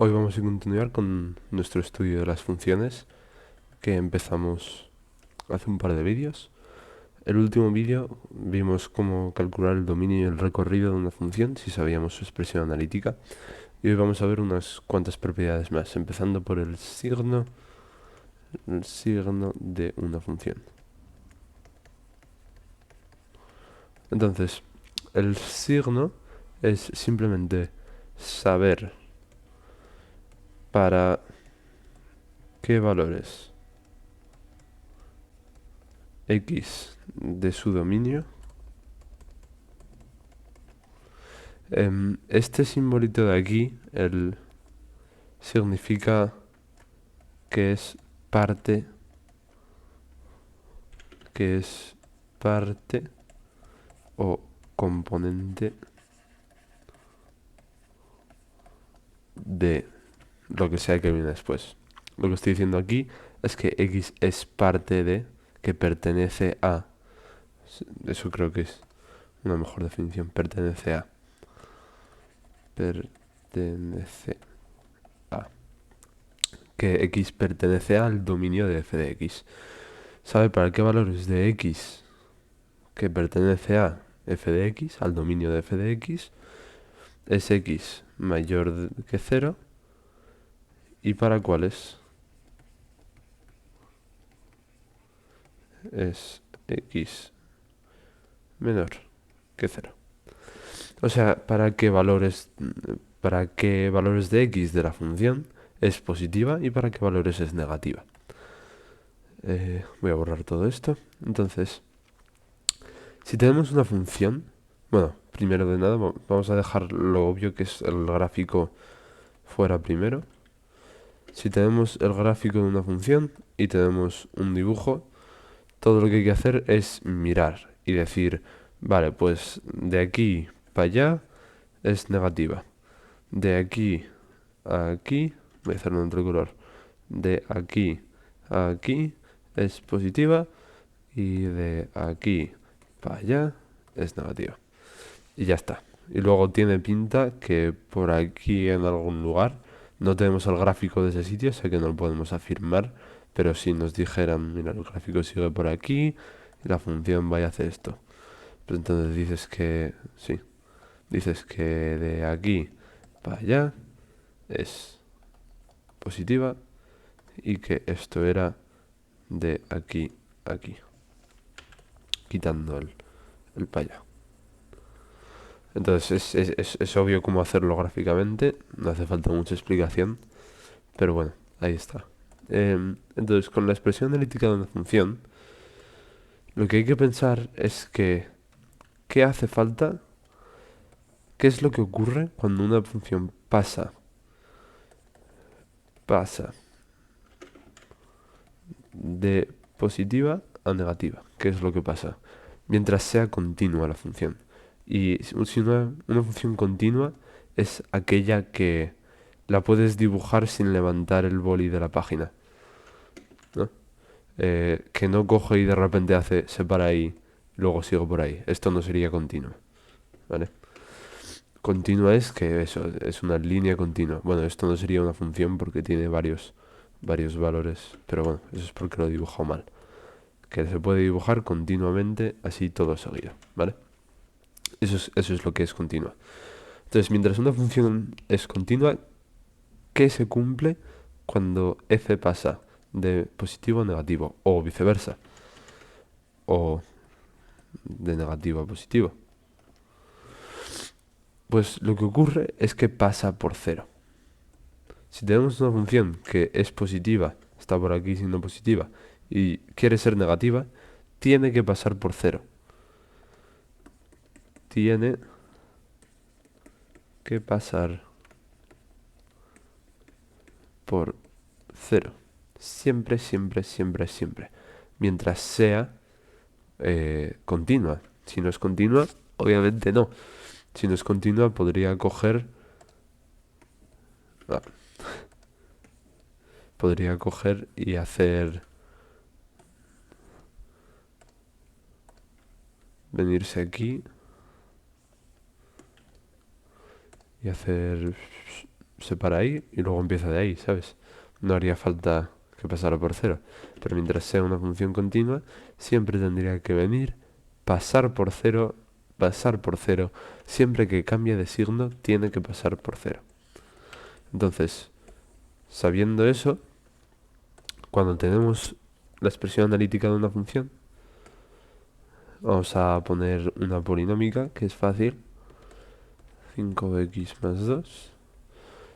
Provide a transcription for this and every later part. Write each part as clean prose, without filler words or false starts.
Hoy vamos a continuar con nuestro estudio de las funciones que empezamos hace un par de vídeos. El último vídeo vimos cómo calcular el dominio y el recorrido de una función si sabíamos su expresión analítica. Y hoy vamos a ver unas cuantas propiedades más, empezando por el signo de una función. Entonces, el signo es simplemente saber para qué valores x de su dominio. Este simbolito de aquí, significa que es parte, que es parte o componente de lo que sea que viene después. Lo que estoy diciendo aquí es que x es parte de, que pertenece a. Eso creo que es una mejor definición. Pertenece a. Pertenece a. Que x pertenece al dominio de f de x. ¿Sabe para qué valores de x que pertenece a f de x, al dominio de f de x, es x mayor que 0 y para cuáles es x menor que 0? O sea, para qué valores de x de la función es positiva y para qué valores es negativa. Voy a borrar todo esto. Entonces, si tenemos una función, bueno, primero de nada vamos a dejar lo obvio que es el gráfico fuera primero. Si tenemos el gráfico de una función y tenemos un dibujo, todo lo que hay que hacer es mirar y decir, vale, pues de aquí para allá es negativa. De aquí a aquí, voy a hacerlo en otro color. De aquí a aquí es positiva y de aquí para allá es negativa. Y ya está. Y luego tiene pinta que por aquí en algún lugar, no tenemos el gráfico de ese sitio, sé que no lo podemos afirmar, pero si nos dijeran, mira, el gráfico sigue por aquí y la función vaya a hacer esto. Pues entonces dices que, sí, dices que de aquí para allá es positiva y que esto era de aquí a aquí, quitando el para allá. Entonces es obvio cómo hacerlo gráficamente, no hace falta mucha explicación, pero bueno, ahí está. Entonces, con la expresión analítica de una función, lo que hay que pensar es que, ¿qué hace falta? ¿Qué es lo que ocurre cuando una función pasa de positiva a negativa? ¿Qué es lo que pasa? Mientras sea continua la función. Y si una función continua es aquella que la puedes dibujar sin levantar el boli de la página, ¿no? Que no coge y de repente se para ahí, luego sigo por ahí. Esto no sería continuo, ¿vale? Continua es que eso, es una línea continua. Bueno, esto no sería una función porque tiene varios valores, pero bueno, eso es porque lo he dibujado mal. Que se puede dibujar continuamente, así todo seguido, ¿vale? Eso es lo que es continua. Entonces, mientras una función es continua, ¿qué se cumple cuando f pasa de positivo a negativo? O viceversa. O de negativo a positivo. Pues lo que ocurre es que pasa por cero. Si tenemos una función que es positiva, está por aquí siendo positiva, y quiere ser negativa, tiene que pasar por cero. Tiene que pasar por cero. Siempre, siempre, siempre, siempre. Mientras sea continua. Si no es continua, obviamente no. Si no es continua, podría coger... ah, podría coger y hacer... venirse aquí y hacer... se para ahí y luego empieza de ahí, ¿sabes? No haría falta que pasara por cero. Pero mientras sea una función continua, siempre tendría que venir, pasar por cero. Siempre que cambie de signo, tiene que pasar por cero. Entonces, sabiendo eso, cuando tenemos la expresión analítica de una función, vamos a poner una polinómica, que es fácil. 5x más 2.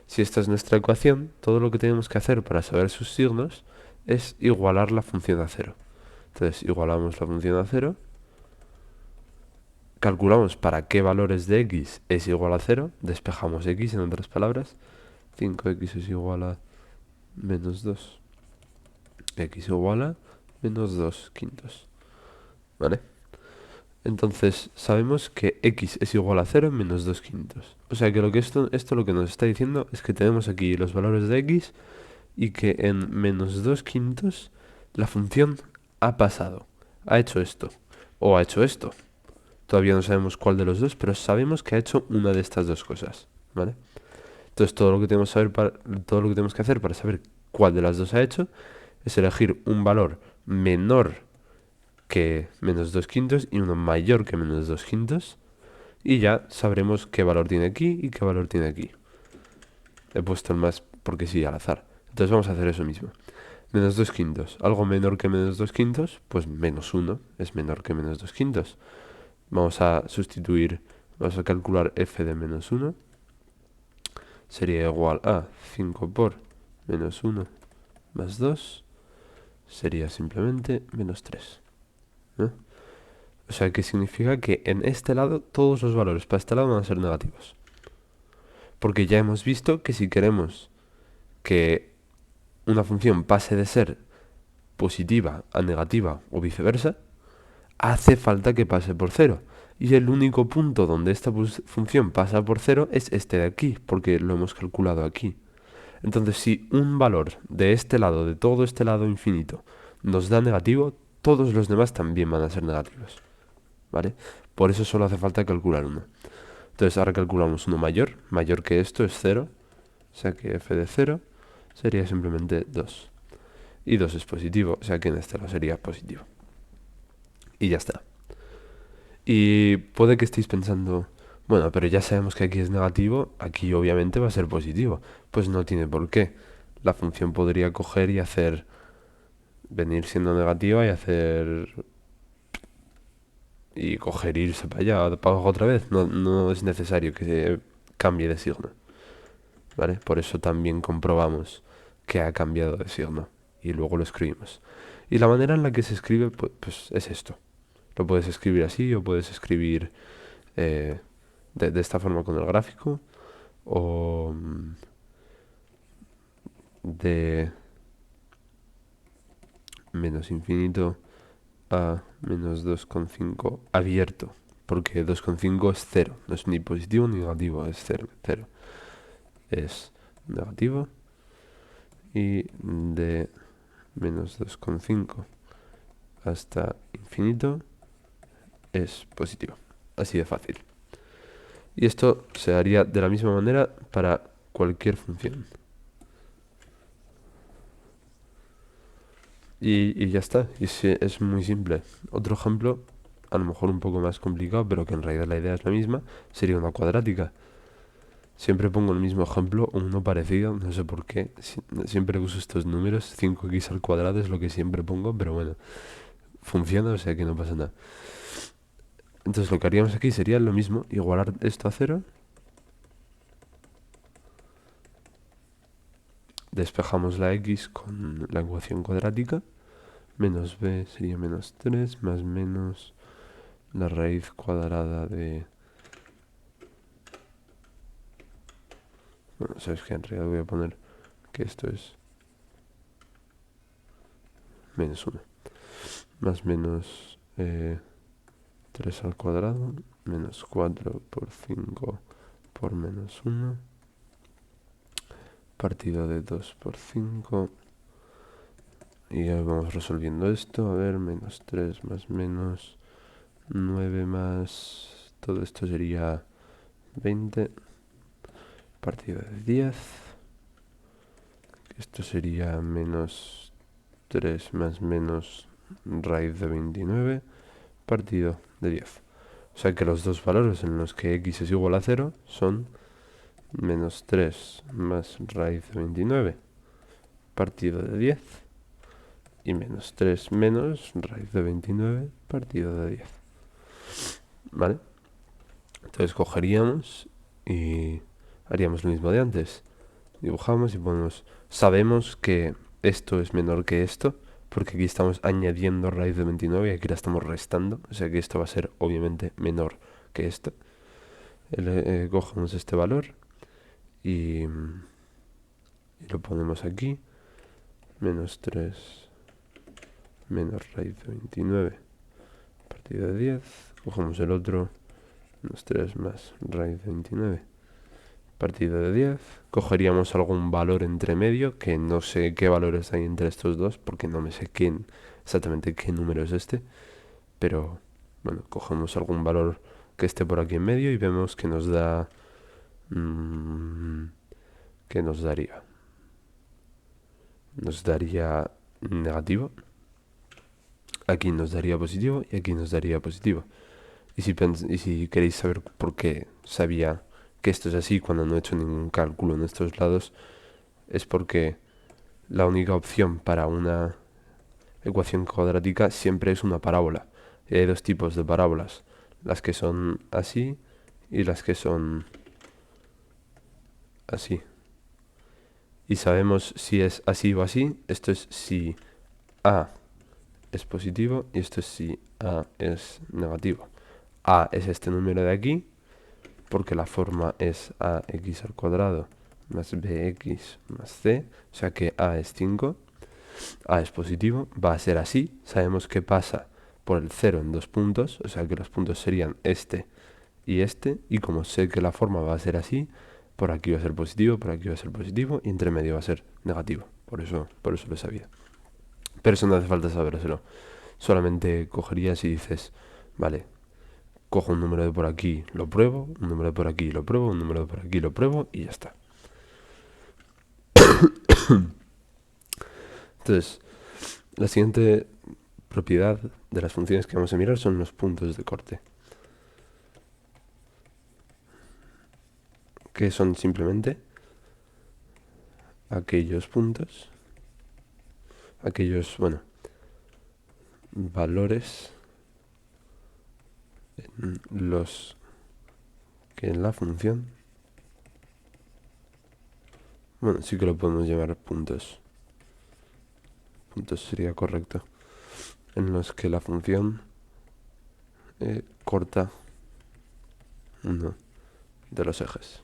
Si esta es nuestra ecuación, todo lo que tenemos que hacer para saber sus signos es igualar la función a cero. Entonces, igualamos la función a cero. Calculamos para qué valores de x es igual a 0. Despejamos x, en otras palabras. 5x es igual a menos 2. X igual a menos 2 quintos. ¿Vale? Entonces sabemos que x es igual a 0 en menos 2 quintos. O sea que esto lo que nos está diciendo es que tenemos aquí los valores de x y que en menos 2 quintos la función ha pasado. Ha hecho esto. O ha hecho esto. Todavía no sabemos cuál de los dos, pero sabemos que ha hecho una de estas dos cosas. ¿Vale? Entonces todo lo que todo lo que tenemos que hacer para saber cuál de las dos ha hecho es elegir un valor menor que menos 2 quintos y uno mayor que menos 2 quintos. Y ya sabremos qué valor tiene aquí y qué valor tiene aquí. He puesto el más porque sí, al azar. Entonces vamos a hacer eso mismo. Menos 2 quintos. Algo menor que menos 2 quintos, pues menos 1 es menor que menos 2 quintos. Vamos a sustituir, vamos a calcular f de menos 1. Sería igual a 5 por menos 1 más 2. Sería simplemente menos 3. ¿Eh? O sea, que significa que en este lado todos los valores para este lado van a ser negativos. Porque ya hemos visto que si queremos que una función pase de ser positiva a negativa o viceversa, hace falta que pase por cero. Y el único punto donde esta función pasa por cero es este de aquí, porque lo hemos calculado aquí. Entonces, si un valor de este lado, de todo este lado infinito, nos da negativo, todos los demás también van a ser negativos. ¿Vale? Por eso solo hace falta calcular uno. Entonces ahora calculamos uno mayor. Mayor que esto es 0. O sea que f de 0 sería simplemente 2. Y 2 es positivo, o sea que en este lado sería positivo. Y ya está. Y puede que estéis pensando, bueno, pero ya sabemos que aquí es negativo, aquí obviamente va a ser positivo. Pues no tiene por qué. La función podría coger y venir siendo negativa y coger e irse para allá, para abajo otra vez. No es necesario que se cambie de signo. ¿Vale? Por eso también comprobamos que ha cambiado de signo y luego lo escribimos. Y la manera en la que se escribe, pues es esto. Lo puedes escribir así o puedes escribir de esta forma con el gráfico o de menos infinito a menos 2,5 abierto, porque 2,5 es 0, no es ni positivo ni negativo, es 0, 0. Es negativo y de menos 2,5 hasta infinito es positivo. Así de fácil. Y esto se haría de la misma manera para cualquier función. Y ya está. Y es muy simple. Otro ejemplo, a lo mejor un poco más complicado, pero que en realidad la idea es la misma, sería una cuadrática. Siempre pongo el mismo ejemplo o uno parecido, no sé por qué. Siempre uso estos números, 5x al cuadrado es lo que siempre pongo, pero bueno, funciona, o sea que no pasa nada. Entonces lo que haríamos aquí sería lo mismo, igualar esto a 0. Despejamos la x con la ecuación cuadrática. Menos b sería menos 3 más menos la raíz cuadrada de... Bueno, sabes que en realidad voy a poner que esto es menos 1. Más menos 3 al cuadrado, menos 4 por 5 por menos 1, partido de 2 por 5. Y ya vamos resolviendo esto. A ver, menos 3 más menos 9 más... Todo esto sería 20. partido de 10. Esto sería menos 3 más menos raíz de 29 partido de 10. O sea que los dos valores en los que x es igual a 0 son menos 3 más raíz de 29 partido de 10 y menos 3 menos raíz de 29 partido de 10. ¿Vale? Entonces cogeríamos y haríamos lo mismo de antes. Dibujamos y ponemos... Sabemos que esto es menor que esto, porque aquí estamos añadiendo raíz de 29 y aquí la estamos restando. O sea que esto va a ser obviamente menor que esto. Cogemos este valor y lo ponemos aquí. Menos 3 menos raíz de 29 partido de 10. Cogemos el otro. Menos 3 más raíz de 29 partido de 10. Cogeríamos algún valor entre medio, que no sé qué valores hay entre estos dos, porque no me sé exactamente qué número es este. Pero bueno, cogemos algún valor que esté por aquí en medio y vemos que nos da... ¿qué nos daría? Nos daría negativo. Aquí nos daría positivo y aquí nos daría positivo. Y si queréis saber por qué sabía que esto es así cuando no he hecho ningún cálculo en estos lados, es porque la única opción para una ecuación cuadrática siempre es una parábola. Y hay dos tipos de parábolas, las que son así y las que son así. Y sabemos si es así o así. Esto es si A es positivo y esto es si A es negativo. A es este número de aquí, porque la forma es ax al cuadrado más bx más c, o sea que a es 5, a es positivo, va a ser así, sabemos que pasa por el 0 en 2 puntos, o sea que los puntos serían este, y como sé que la forma va a ser así, por aquí va a ser positivo, por aquí va a ser positivo, y entre medio va a ser negativo, por eso lo sabía. Pero eso no hace falta sabérselo, solamente cogerías y dices, vale, cojo un número de por aquí, lo pruebo, un número de por aquí, lo pruebo, un número de por aquí, lo pruebo y ya está. Entonces, la siguiente propiedad de las funciones que vamos a mirar son los puntos de corte, que son simplemente aquellos puntos, aquellos, valores en los que en la función, sí que lo podemos llamar puntos. Puntos sería correcto. En los que la función corta uno de los ejes.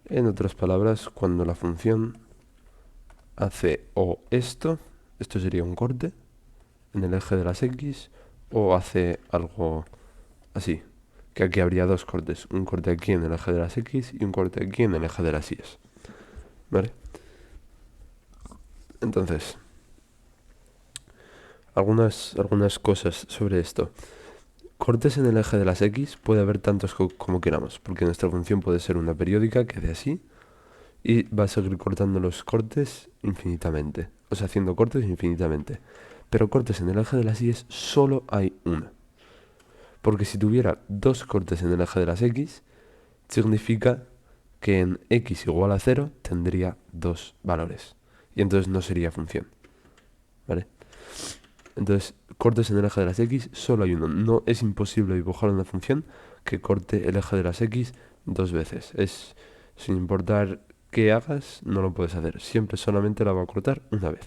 En otras palabras, cuando la función hace o esto sería un corte en el eje de las x, o hace algo así, que aquí habría dos cortes, un corte aquí en el eje de las x y un corte aquí en el eje de las y. ¿Vale? Entonces, algunas cosas sobre esto. Cortes en el eje de las x puede haber tantos como queramos, porque nuestra función puede ser una periódica que hace así y va a seguir cortando los cortes infinitamente, o sea, haciendo cortes infinitamente. Pero cortes en el eje de las y solo hay una. Porque si tuviera dos cortes en el eje de las x, significa que en x igual a 0 tendría dos valores. Y entonces no sería función. ¿Vale? Entonces, cortes en el eje de las x solo hay uno. No es imposible dibujar una función que corte el eje de las x dos veces. Sin importar qué hagas, no lo puedes hacer. Siempre solamente la va a cortar una vez.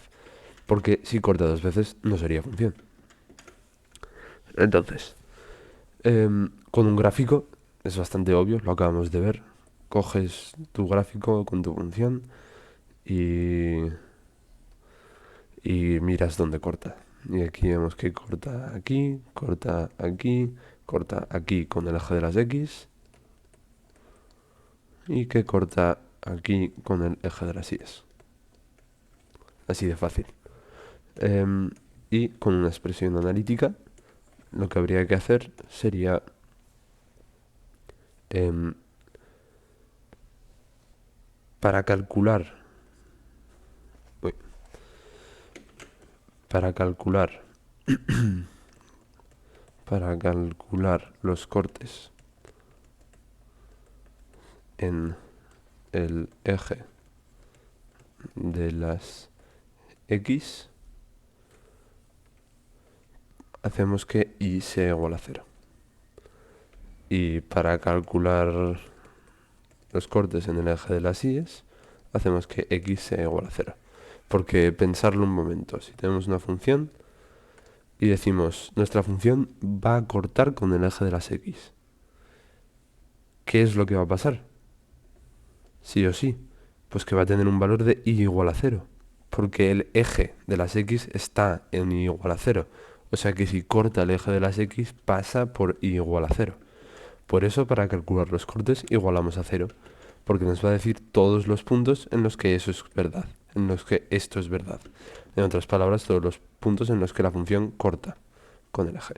Porque si corta dos veces, no sería función. Entonces, con un gráfico es bastante obvio, lo acabamos de ver. Coges tu gráfico con tu función y miras dónde corta. Y aquí vemos que corta aquí, corta aquí, corta aquí con el eje de las x y que corta aquí con el eje de las y. Así de fácil. Y con una expresión analítica, lo que habría que hacer sería para calcular, para calcular, para calcular los cortes en el eje de las X, hacemos que Y sea igual a 0. Y para calcular los cortes en el eje de las Y, hacemos que X sea igual a 0. Porque pensarlo un momento, si tenemos una función y decimos, nuestra función va a cortar con el eje de las X, ¿qué es lo que va a pasar? Sí o sí, pues que va a tener un valor de Y igual a 0. Porque el eje de las X está en Y igual a 0. O sea que si corta el eje de las X, pasa por Y igual a 0. Por eso, para calcular los cortes, igualamos a 0. Porque nos va a decir todos los puntos en los que eso es verdad. En los que esto es verdad. En otras palabras, todos los puntos en los que la función corta con el eje.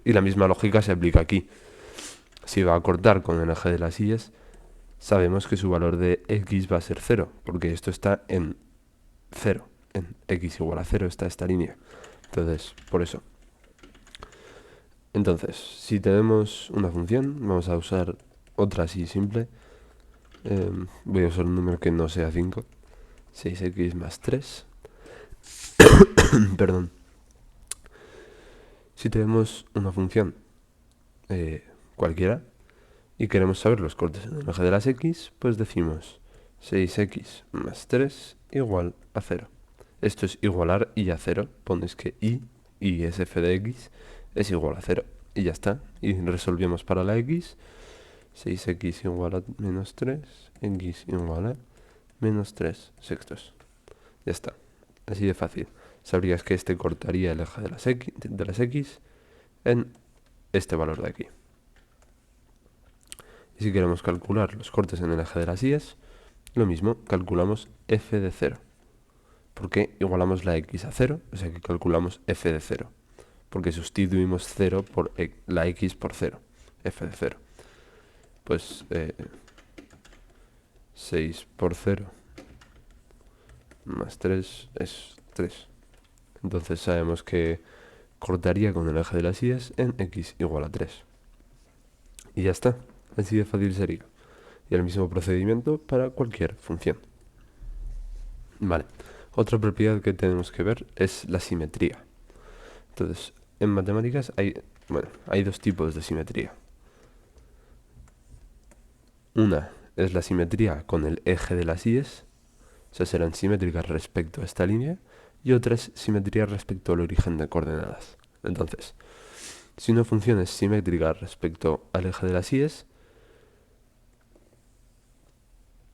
Y la misma lógica se aplica aquí. Si va a cortar con el eje de las Y, sabemos que su valor de X va a ser 0. Porque esto está en 0. En X igual a 0 está esta línea. Entonces, por eso. Entonces, si tenemos una función, vamos a usar otra así simple. Voy a usar un número que no sea 5. 6x más 3. Perdón. Si tenemos una función cualquiera y queremos saber los cortes en el eje de las X, pues decimos 6x más 3 igual a 0. Esto es igualar Y a 0. Pones que Y es f de X, es igual a 0. Y ya está. Y resolvemos para la X. 6x igual a menos 3, X igual a menos 3 sextos. Ya está. Así de fácil. Sabrías que este cortaría el eje de las X en este valor de aquí. Y si queremos calcular los cortes en el eje de las Y, lo mismo, calculamos f de 0. Porque igualamos la X a 0, o sea que calculamos f de 0. Porque sustituimos 0 por la X por 0, f de 0. Pues 6 por 0 más 3 es 3. Entonces sabemos que cortaría con el eje de las Y en X igual a 3. Y ya está. Así de fácil sería. Y el mismo procedimiento para cualquier función. Vale. Otra propiedad que tenemos que ver es la simetría. Entonces, en matemáticas hay dos tipos de simetría. Una es la simetría con el eje de las Y, o sea, serán simétricas respecto a esta línea, y otra es simetría respecto al origen de coordenadas. Entonces, si una función es simétrica respecto al eje de las Y,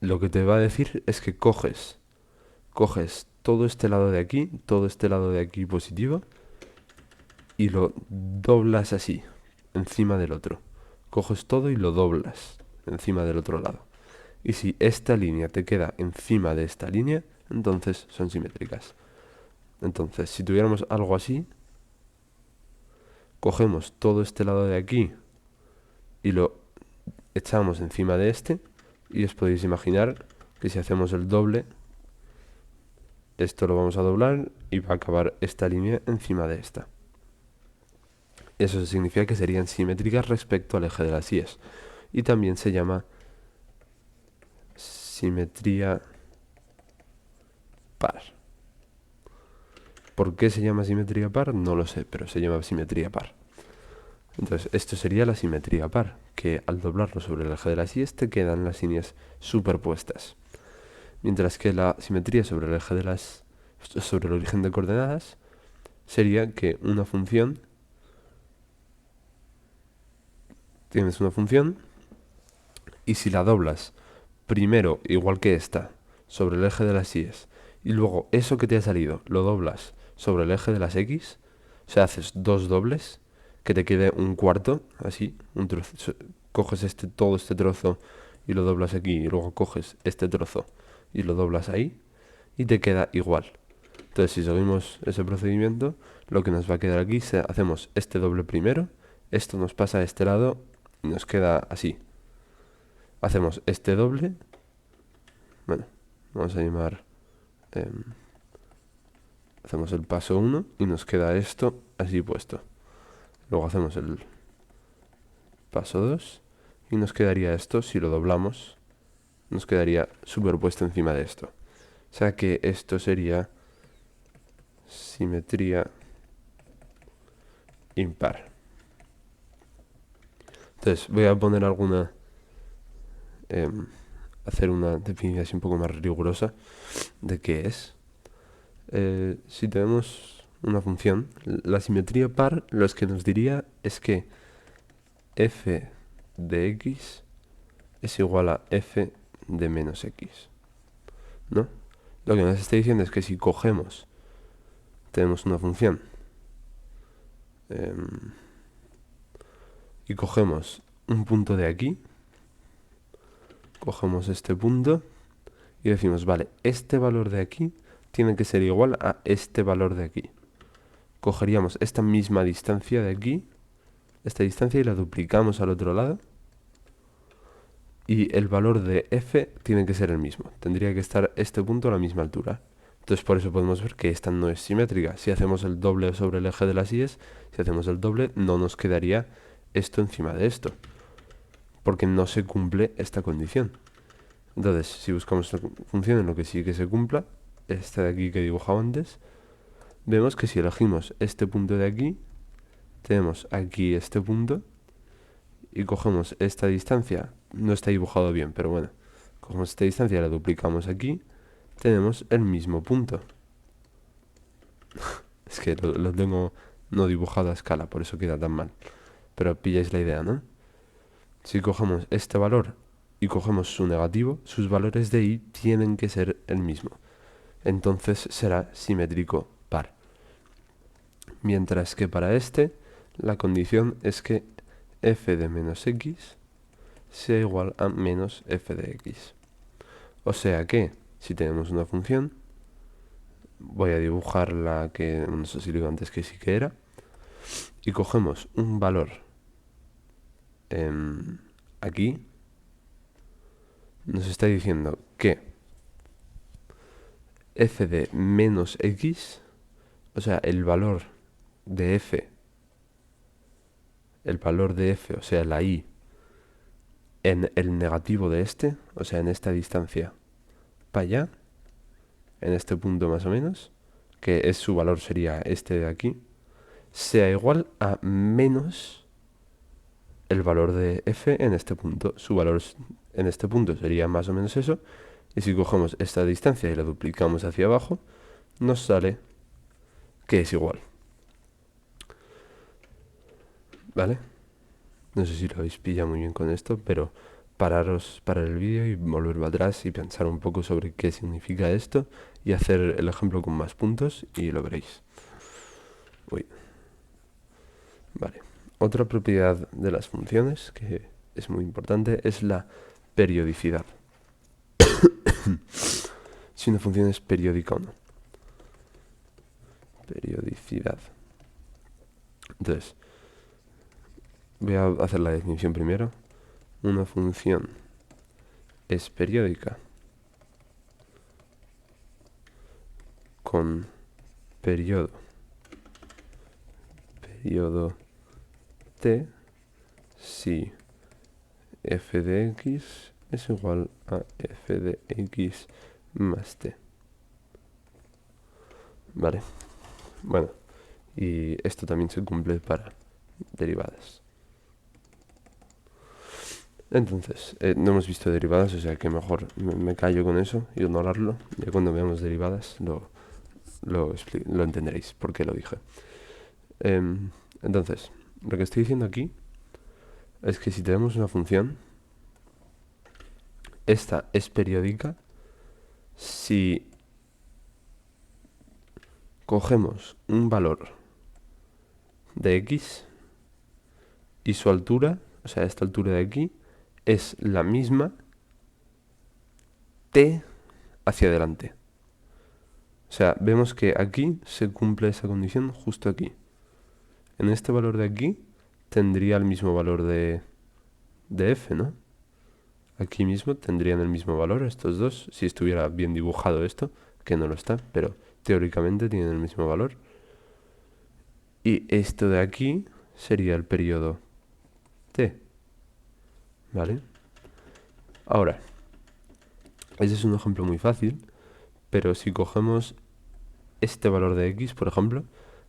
lo que te va a decir es que coges todo este lado de aquí positivo, y lo doblas así, encima del otro. Coges todo y lo doblas encima del otro lado. Y si esta línea te queda encima de esta línea, entonces son simétricas. Entonces, si tuviéramos algo así, cogemos todo este lado de aquí y lo echamos encima de este, y os podéis imaginar que si hacemos el doble, esto lo vamos a doblar y va a acabar esta línea encima de esta. Eso significa que serían simétricas respecto al eje de las Y. Y también se llama simetría par. ¿Por qué se llama simetría par? No lo sé, pero se llama simetría par. Entonces, esto sería la simetría par, que al doblarlo sobre el eje de las Y te quedan las líneas superpuestas. Mientras que la simetría sobre el eje sobre el origen de coordenadas sería que una función, tienes una función, y si la doblas primero, igual que esta, sobre el eje de las Y, y luego eso que te ha salido lo doblas sobre el eje de las X, o sea, haces dos dobles, que te quede un cuarto, así, un trozo, coges todo este trozo y lo doblas aquí, y luego coges este trozo y lo doblas ahí, y te queda igual. Entonces, si seguimos ese procedimiento, lo que nos va a quedar aquí, hacemos este doble primero, esto nos pasa a este lado y nos queda así. Hacemos este doble Bueno, vamos a llamar... hacemos el paso 1 y nos queda esto así puesto. Luego hacemos el paso 2 y nos quedaría esto, si lo doblamos, nos quedaría superpuesto encima de esto. O sea que esto sería simetría impar. Entonces voy a poner alguna... hacer una definición un poco más rigurosa de qué es. Si tenemos una función, la simetría par lo que nos diría es que f de x es igual a f de menos x, ¿no? Lo que nos está diciendo es que si cogemos, tenemos una función y cogemos un punto de aquí, cogemos este punto y decimos, vale, este valor de aquí tiene que ser igual a este valor de aquí. Cogeríamos esta misma distancia de aquí, esta distancia, y la duplicamos al otro lado. Y el valor de f tiene que ser el mismo. Tendría que estar este punto a la misma altura. Entonces por eso podemos ver que esta no es simétrica. Si hacemos el doble sobre el eje de las y, si hacemos el doble, no nos quedaría esto encima de esto, porque no se cumple esta condición. Entonces, si buscamos una función en lo que sí que se cumpla, esta de aquí que he dibujado antes, vemos que si elegimos este punto de aquí, tenemos aquí este punto, y cogemos esta distancia, no está dibujado bien, pero bueno, cogemos esta distancia y la duplicamos aquí, tenemos el mismo punto. Es que lo tengo no dibujado a escala, por eso queda tan mal. Pero pilláis la idea, ¿no? Si cogemos este valor y cogemos su negativo, sus valores de y tienen que ser el mismo. Entonces será simétrico par. Mientras que para este, la condición es que f de menos x sea igual a menos f de x. O sea que, si tenemos una función, voy a dibujar la que, no sé si lo digo antes que sí que era, y cogemos un valor aquí, nos está diciendo que f de menos x, o sea, el valor de f, o sea, la y, en el negativo de este, o sea, en esta distancia para allá, en este punto más o menos, que es su valor sería este de aquí, sea igual a menos el valor de f en este punto. Su valor en este punto sería más o menos eso. Y si cogemos esta distancia y la duplicamos hacia abajo, nos sale que es igual. ¿Vale? No sé si lo habéis pillado muy bien con esto, pero parar el vídeo y volver para atrás y pensar un poco sobre qué significa esto y hacer el ejemplo con más puntos y lo veréis. Uy. Vale. Otra propiedad de las funciones que es muy importante es la periodicidad. Si una función es periódica o no. Periodicidad. Entonces, voy a hacer la definición primero. Una función es periódica con periodo t si f de x es igual a f de x más t. Vale. Bueno, y esto también se cumple para derivadas. Entonces, no hemos visto derivadas, o sea que mejor me callo con eso y ignorarlo. Ya cuando veamos derivadas lo entenderéis por qué lo dije. Entonces, lo que estoy diciendo aquí es que si tenemos una función, esta es periódica si cogemos un valor de x y su altura, o sea, esta altura de aquí, es la misma t hacia adelante. O sea, vemos que aquí se cumple esa condición justo aquí. En este valor de aquí tendría el mismo valor de f, ¿no? aquí mismo tendrían el mismo valor estos dos, si estuviera bien dibujado esto, que no lo está, pero teóricamente tienen el mismo valor. Y esto de aquí sería el periodo t, ¿vale? Ahora, ese es un ejemplo muy fácil, pero si cogemos este valor de x, por ejemplo,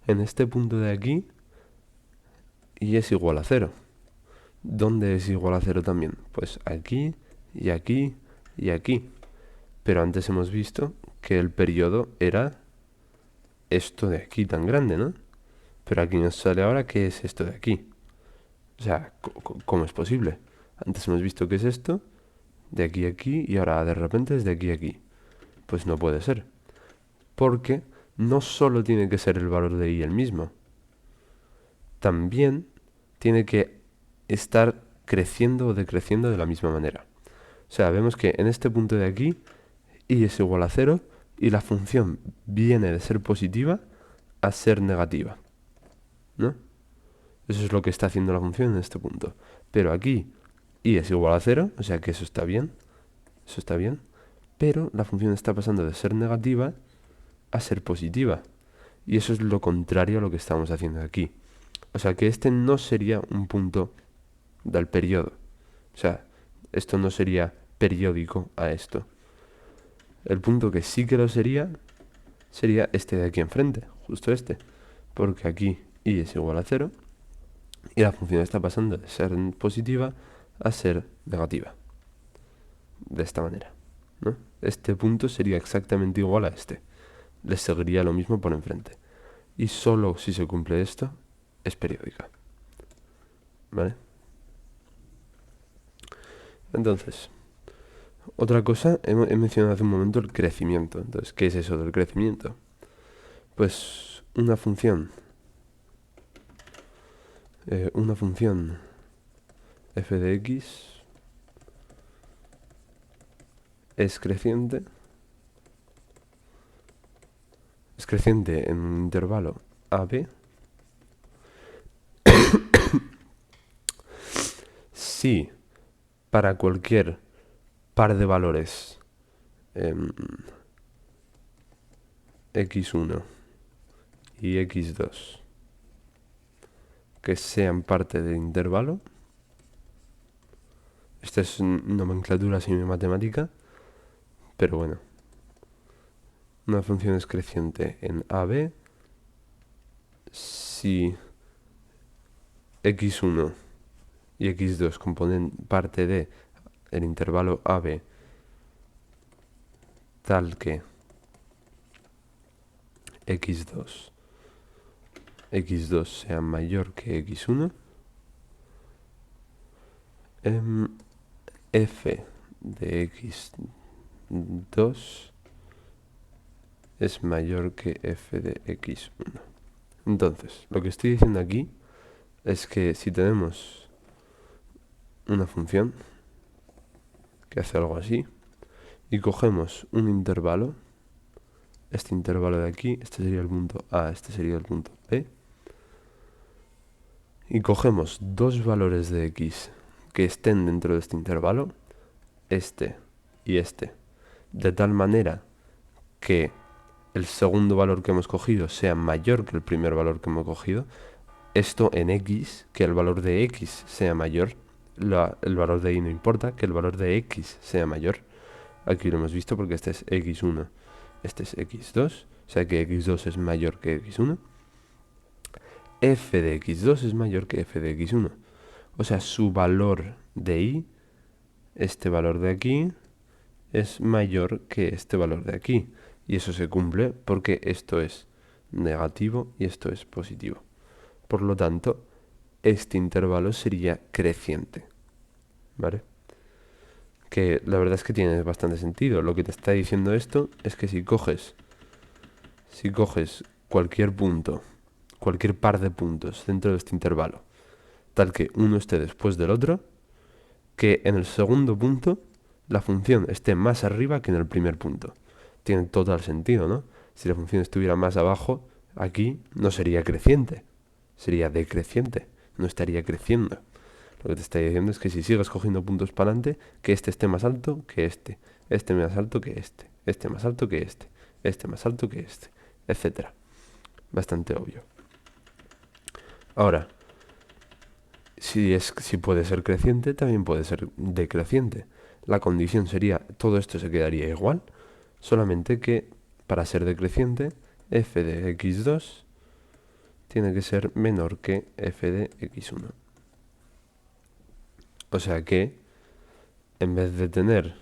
en este punto de aquí, y es igual a 0. ¿Dónde es igual a 0 también? Pues aquí, y aquí, y aquí. Pero antes hemos visto que el periodo era esto de aquí tan grande, ¿no? Pero aquí nos sale ahora qué es esto de aquí. O sea, ¿cómo es posible? Antes hemos visto que es esto, de aquí a aquí, y ahora de repente es de aquí a aquí. Pues no puede ser. Porque no solo tiene que ser el valor de y el mismo. También tiene que estar creciendo o decreciendo de la misma manera. O sea, vemos que en este punto de aquí, y es igual a 0, y la función viene de ser positiva a ser negativa, ¿no? Eso es lo que está haciendo la función en este punto. Pero aquí, y es igual a 0, o sea que eso está bien, pero la función está pasando de ser negativa a ser positiva. Y eso es lo contrario a lo que estamos haciendo aquí. O sea que este no sería un punto del periodo. O sea, esto no sería periódico a esto. El punto que sí que lo sería este de aquí enfrente, justo este. Porque aquí y es igual a 0 y la función está pasando de ser positiva a ser negativa. De esta manera, ¿no? Este punto sería exactamente igual a este. Le seguiría lo mismo por enfrente. Y solo si se cumple esto, es periódica. ¿Vale? Entonces, otra cosa, he mencionado hace un momento el crecimiento. Entonces, ¿qué es eso del crecimiento? Pues una función f de x es creciente en un intervalo AB si para cualquier par de valores x1 y x2 que sean parte del intervalo. Esta es nomenclatura semi-matemática, pero bueno. Una función es creciente en AB si x1 y x2 componen parte de el intervalo AB tal que x2 sea mayor que x1, f de x2 es mayor que f de x1. Entonces, lo que estoy diciendo aquí es que si tenemos una función que hace algo así y cogemos un intervalo, este intervalo de aquí, este sería el punto A, este sería el punto B, y cogemos dos valores de x que estén dentro de este intervalo, este y este, de tal manera que el segundo valor que hemos cogido sea mayor que el primer valor que hemos cogido, esto en x, que el valor de x sea mayor, el valor de y no importa, que el valor de x sea mayor. Aquí lo hemos visto porque este es x1, este es x2, o sea que x2 es mayor que x1. F de x2 es mayor que f de x1. O sea, su valor de y, este valor de aquí, es mayor que este valor de aquí. Y eso se cumple porque esto es negativo y esto es positivo. Por lo tanto, este intervalo sería creciente. ¿Vale? Que la verdad es que tiene bastante sentido. Lo que te está diciendo esto es que si coges cualquier punto, cualquier par de puntos dentro de este intervalo, tal que uno esté después del otro, que en el segundo punto la función esté más arriba que en el primer punto. Tiene total sentido, ¿no? Si la función estuviera más abajo, aquí no sería creciente, sería decreciente, no estaría creciendo. La Lo que te está diciendo es que si sigues cogiendo puntos para adelante, que este esté más alto que este más alto que este más alto que este más alto que etcétera. Bastante obvio. Ahora, si puede ser creciente, también puede ser decreciente. La condición sería, todo esto se quedaría igual, solamente que para ser decreciente, f de x2 tiene que ser menor que f de x1. O sea que, en vez de tener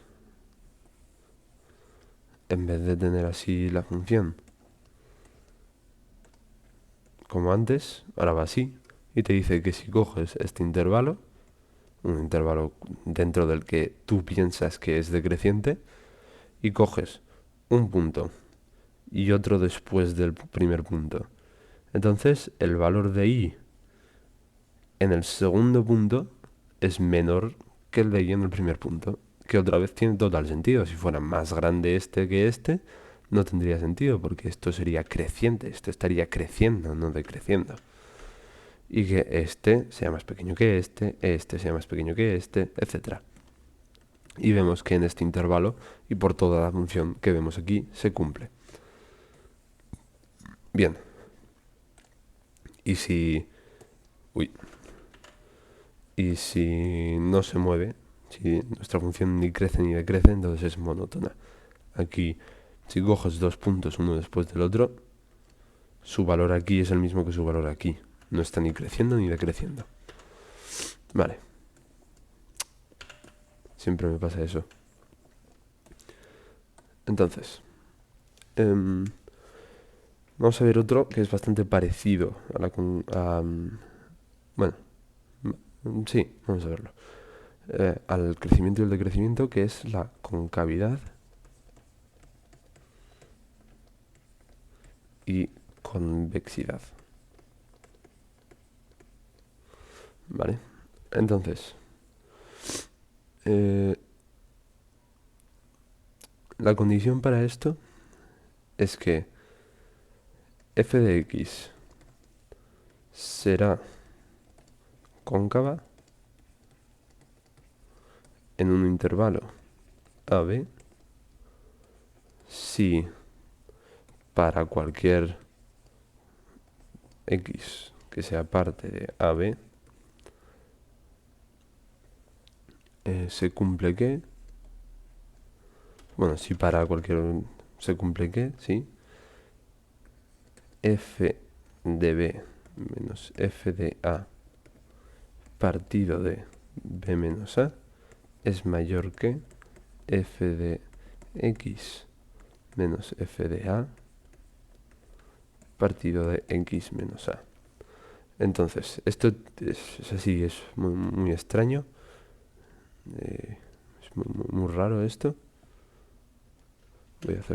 así la función como antes, ahora va así, y te dice que si coges este intervalo, un intervalo dentro del que tú piensas que es decreciente, y coges un punto y otro después del primer punto, entonces el valor de y en el segundo punto es menor que el de y en el primer punto, que otra vez tiene total sentido. Si fuera más grande este que este, no tendría sentido, porque esto sería creciente, esto estaría creciendo, no decreciendo. Y que este sea más pequeño que este sea más pequeño que etc. Y vemos que en este intervalo y por toda la función que vemos aquí se cumple. Bien. Y si... Uy. Y si no se mueve, si nuestra función ni crece ni decrece, entonces es monótona. Aquí, si coges dos puntos uno después del otro, su valor aquí es el mismo que su valor aquí. No está ni creciendo ni decreciendo. Vale. Siempre me pasa eso. Entonces, vamos a ver otro que es bastante parecido a la... bueno, sí, vamos a verlo. Al crecimiento y el decrecimiento, que es la concavidad y convexidad. Vale, entonces, la condición para esto es que f de x será cóncava en un intervalo AB si para cualquier x que sea parte de AB se cumple que, bueno, si para cualquier se cumple que, sí, f de b menos f de a partido de b menos a es mayor que f de x menos f de a partido de x menos a. Entonces, esto es así, es muy extraño. Es muy raro esto. Voy a hacer